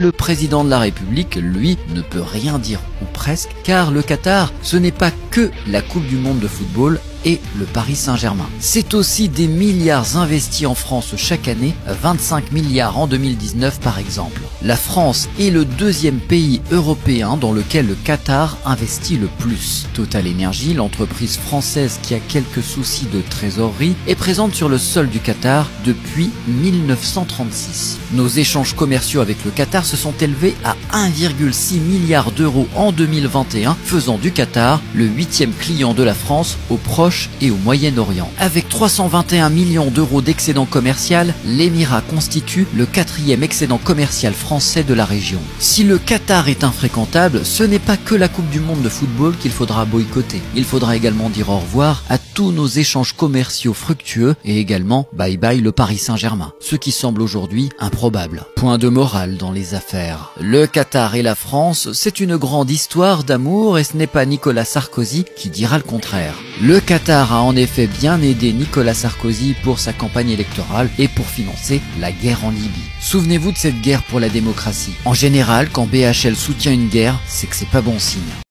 Le président de la République, lui, ne peut rien dire, ou presque, car le Qatar, ce n'est pas que la Coupe du Monde de football et le Paris Saint-Germain. C'est aussi des milliards investis en France chaque année, 25 milliards en 2019 par exemple. La France est le deuxième pays européen dans lequel le Qatar investit le plus. Total Energy, l'entreprise française qui a quelques soucis de trésorerie, est présente sur le sol du Qatar depuis 1936. Nos échanges commerciaux avec le Qatar se sont élevés à 1,6 milliard d'euros en 2021, faisant du Qatar le 8e client de la France au Proche et au Moyen-Orient. Avec 321 millions d'euros d'excédent commercial, l'Émirat constitue le 4e excédent commercial français de la région. Si le Qatar est infréquentable, ce n'est pas que la Coupe du Monde de football qu'il faudra boycotter. Il faudra également dire au revoir à tous nos échanges commerciaux fructueux et également bye bye le Paris Saint-Germain, ce qui semble aujourd'hui improbable. Point de morale dans les affaires. Le Qatar et la France, c'est une grande histoire d'amour et ce n'est pas Nicolas Sarkozy qui dira le contraire. Le Qatar a en effet bien aidé Nicolas Sarkozy pour sa campagne électorale et pour financer la guerre en Libye. Souvenez-vous de cette guerre pour la démocratie. En général, quand BHL soutient une guerre, c'est que c'est pas bon signe.